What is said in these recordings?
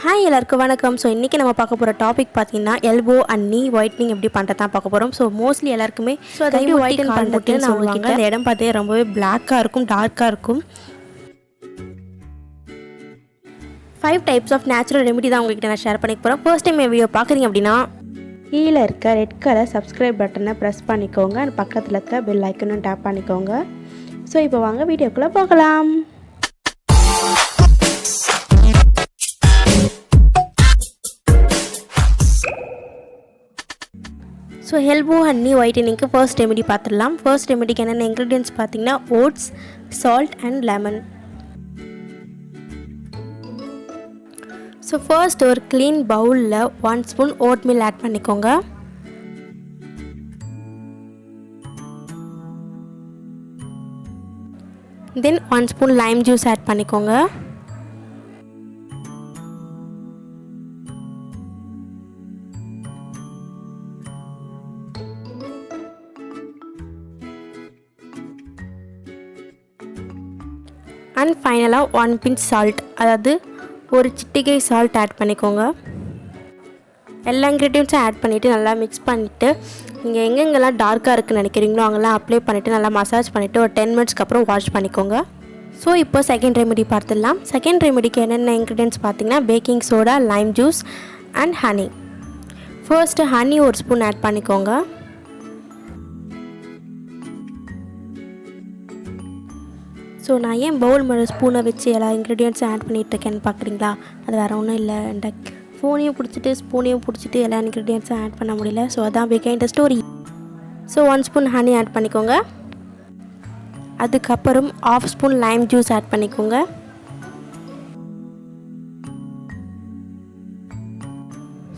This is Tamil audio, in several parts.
ஹாய் எல்லாருக்கும் வணக்கம். ஸோ இன்றைக்கி நம்ம பார்க்க போகிற டாபிக் பார்த்தீங்கன்னா எல்போ அண்ட் நீ ஒயிட்னிங் எப்படி பண்ணுறது தான் பார்க்க போகிறோம். ஸோ மோஸ்ட்லி எல்லாருக்குமே ஸோ அதை எப்படி ஒயிட்டன் பண்ணுறதுன்னு நான் உங்கள்கிட்ட அந்த இடம் பார்த்தே ரொம்பவே பிளாக்காக இருக்கும், டார்க்காக இருக்கும். 5 டைப்ஸ் ஆஃப் நேச்சுரல் ரெமெடி தான் உங்கள்கிட்ட நான் ஷேர் பண்ணிக்க போகிறேன். ஃபர்ஸ்ட் டைம் என் வீடியோ பார்க்குறீங்க அப்படின்னா கீழே இருக்க ரெட் கலர் சப்ஸ்கிரைப் பட்டனை ப்ரெஸ் பண்ணிக்கோங்க. பக்கத்தில் இருக்க பெல் ஐக்கனும் டேப் பண்ணிக்கோங்க. ஸோ இப்போ வாங்க வீடியோக்குள்ளே போகலாம். ஸோ எல்போ அண்ட் நீ ஒயிட்டனிங்க்கு ஃபர்ஸ்ட் ரெமெடி பார்த்துடலாம். ஃபர்ஸ்ட் ரெமெடிக்கு என்னென்ன இன்க்ரீடியன்ட்ஸ் பார்த்தீங்கன்னா oats, salt and lemon. So first ஒரு க்ளீன் பவுலில் 1 ஸ்பூன் ஓட் மில் ஆட் பண்ணிக்கோங்க. Then 1 spoon lime juice add பண்ணிக்கோங்க. அண்ட் ஃபைனலாக 1 பிஞ்ச் சால்ட், அதாவது ஒரு சிட்டிகை சால்ட் ஆட் பண்ணிக்கோங்க. எல்லா இன்க்ரீடியன்ஸும் ஆட் பண்ணிவிட்டு நல்லா மிக்ஸ் பண்ணிவிட்டு நீங்கள் எங்கெங்கெல்லாம் டார்க்காக இருக்குன்னு நினைக்கிறீங்களோ அங்கெல்லாம் அப்ளை பண்ணிவிட்டு நல்லா மசாஜ் பண்ணிவிட்டு ஒரு 10 மினிட்ஸ்க்கு அப்புறம் வாஷ் பண்ணிக்கோங்க. ஸோ இப்போ செகண்ட் ரெமெடி பார்த்துடலாம். செகண்ட் ரெமெடிக்கு என்னென்ன இன்க்ரீடியன்ட்ஸ் பார்த்தீங்கன்னா baking soda, lime juice and honey. First honey 1 spoon add பண்ணிக்கோங்க. ஸோ நான் ஏன் பவுல் மேலே ஸ்பூனை வச்சு எல்லா இன்க்ரீடியன்ட்ஸும் ஆட் பண்ணிகிட்ருக்கேன்னு பார்க்குறீங்களா? அது வேறு ஒன்றும் இல்லை, இந்த ஃபோனையும் பிடிச்சிட்டு ஸ்பூனையும் பிடிச்சிட்டு எல்லா இன்க்ரீடியன்ட்ஸும் ஆட் பண்ண முடியல. ஸோ அதான் behind the story. So 1 spoon honey add பண்ணிக்கோங்க. அதுக்கப்புறம் 1/2 ஸ்பூன் லைம் ஜூஸ் ஆட் பண்ணிக்கோங்க.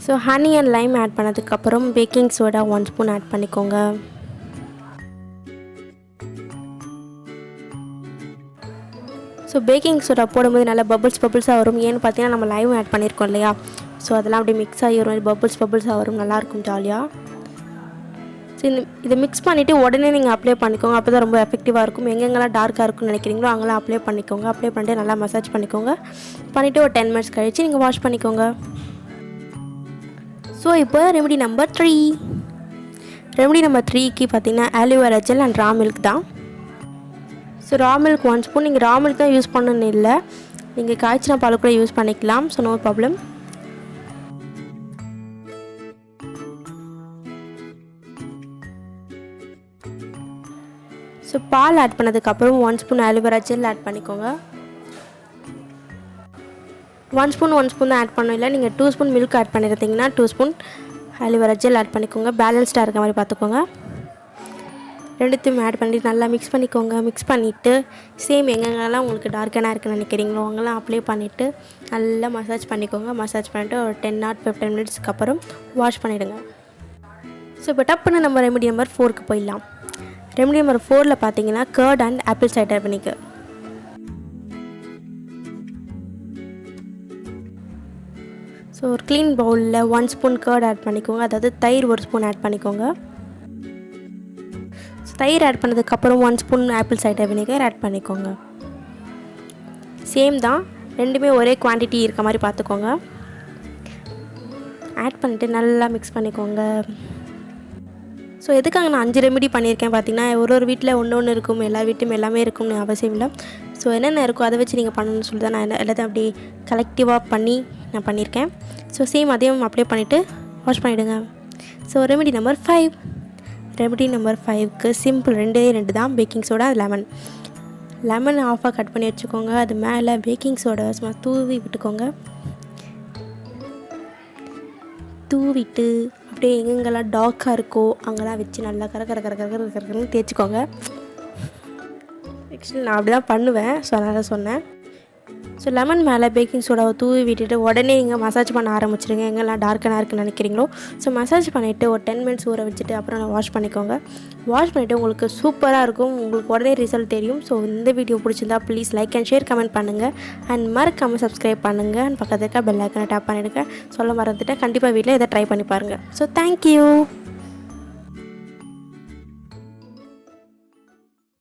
So honey and lime add பண்ணதுக்கப்புறம் பேக்கிங் சோடா 1 ஸ்பூன் ஆட் பண்ணிக்கோங்க. ஸோ பேக்கிங் சோடா போடும்போது நல்லா பபுள்ஸாக வரும். ஏன்னு பார்த்தீங்கன்னா நம்ம லைம் ஆட் பண்ணியிருக்கோம் இல்லையா? ஸோ அதெல்லாம் அப்படியே மிக்ஸ் ஆகி வரும், பபுள்ஸாக வரும், நல்லாயிருக்கும் ஜாலியாக. ஸோ இதை மிக்ஸ் பண்ணிவிட்டு உடனே நீங்கள் அப்ளை பண்ணிக்கோங்க. அப்போ தான் ரொம்ப எஃபெக்டிவாக இருக்கும். எங்கெங்கெல்லாம் டார்க்காக இருக்குன்னு நினைக்கிறீங்களோ அங்கெல்லாம் அப்ளை பண்ணிக்கோங்க. அப்ளை பண்ணிட்டு நல்லா மசாஜ் பண்ணிக்கோங்க. பண்ணிவிட்டு ஒரு 10 மினிட்ஸ் கழித்து நீங்கள் வாஷ் பண்ணிக்கோங்க. ஸோ இப்போ ரெமெடி நம்பர் 3. ரெமெடி நம்பர் 3க்கு பார்த்தீங்கன்னா aloe vera gel and raw milk தான். So raw milk 1 spoon. நீங்கள் ரா மில்க் தான் யூஸ் பண்ணணுன்னு இல்லை, நீங்கள் காய்ச்சின பால் கூட யூஸ் பண்ணிக்கலாம். So no problem. ஸோ பால் ஆட் பண்ணதுக்கப்புறம் 1 ஸ்பூன் ஆலோவேரா ஜெல் ஆட் பண்ணிக்கோங்க. 1 ஸ்பூன் தான் ஆட் பண்ணணும், இல்லை நீங்கள் 2 ஸ்பூன் மில்க் ஆட் பண்ணியிருந்தீங்கன்னா 2 ஸ்பூன் ஆலோவேரா ஜெல் ஆட் பண்ணிக்கோங்க. பேலன்ஸ்டாக இருக்க மாதிரி பார்த்துக்கோங்க. ரெண்டுத்தையும் ஆட் பண்ணிவிட்டு நல்லா மிக்ஸ் பண்ணிக்கோங்க. மிக்ஸ் பண்ணிவிட்டு சேம் எங்கெங்கெல்லாம் உங்களுக்கு டார்க்காக இருக்குன்னு நினைக்கிறீங்களோ அங்கெல்லாம் அப்ளை பண்ணிவிட்டு நல்லா மசாஜ் பண்ணிக்கோங்க. மசாஜ் பண்ணிவிட்டு ஒரு 10 or 15 மினிட்ஸ்க்கு அப்புறம் வாஷ் பண்ணிவிடுங்க. ஸோ இப்போ டப்புன்னு நம்ம ரெமெடி நம்பர் 4க்கு போயிடலாம். ரெமெடி நம்பர் 4ல் பார்த்தீங்கன்னா curd and apple cider vinegar. So ஒரு க்ளீன் பவுலில் 1 ஸ்பூன் கர்ட் ஆட் பண்ணிக்கோங்க, அதாவது தயிர் 1 ஸ்பூன் ஆட் பண்ணிக்கோங்க. தயிர் ஆட் பண்ணதுக்கப்புறம் 1 spoon apple cider vinegar add பண்ணிக்கோங்க. சேம் தான், ரெண்டுமே ஒரே குவான்டிட்டி இருக்க மாதிரி பார்த்துக்கோங்க. ஆட் பண்ணிவிட்டு நல்லா மிக்ஸ் பண்ணிக்கோங்க. ஸோ எதுக்காக நான் 5 ரெமெடி பண்ணியிருக்கேன் பார்த்தீங்கன்னா, ஒரு வீட்டில் ஒன்று இருக்கும், எல்லார் வீட்லையும் எல்லாமே இருக்கும்னு அவசியம் இல்லை. ஸோ என்னென்ன இருக்கோ அதை வச்சு நீங்கள் பண்ணணும்னு சொல்லி தான் நான் எல்லாத்தையும் அப்படியே கலெக்டிவாக பண்ணி நான் பண்ணியிருக்கேன். ஸோ சேம் அதையும் அப்ளை பண்ணிவிட்டு வாஷ் பண்ணிவிடுங்க. So remedy number 5. Remedy number 5க்கு சிம்பிள், 2 தான், பேக்கிங் சோடா, லெமன் ஆஃபாக கட் பண்ணி வச்சுக்கோங்க. அது மேலே பேக்கிங் சோடா சும்மா தூவி விட்டுக்கோங்க. தூவிட்டு அப்படியே எங்கெங்கெல்லாம் டார்க்காக இருக்கோ அங்கெல்லாம் வச்சு நல்லா கரன்னு தேய்ச்சிக்கோங்க. ஆக்சுவலி நான் அப்படி தான் பண்ணுவேன், ஸோ அதனால் சொன்னேன். ஸோ லெமன் மேலே பேக்கிங் சோடாவை தூவி விட்டுட்டு உடனே நீங்கள் மசாஜ் பண்ண ஆரம்பிச்சிடுங்க எங்கெல்லாம் டார்க்காக இருக்குன்னு நினைக்கிறீங்களோ. ஸோ மசாஜ் பண்ணிவிட்டு ஒரு 10 மினிட்ஸ் ஊற வச்சுட்டு அப்புறம் வாஷ் பண்ணிக்கோங்க. வாஷ் பண்ணிவிட்டு உங்களுக்கு சூப்பராக இருக்கும், உங்களுக்கு உடனே ரிசல்ட் தெரியும். ஸோ இந்த வீடியோ பிடிச்சிருந்தா please like and share, comment பண்ணுங்கள். அண்ட் மறக்காமல் சப்ஸ்கிரைப் பண்ணுங்கள். அண்ட் பக்கத்துக்கு பெல் ஐக்கனை டேப் பண்ணிவிடுங்க. சொல்ல மறந்துட்டேன், கண்டிப்பாக வீட்டில் இதை ட்ரை பண்ணி பாருங்கள். So thank you.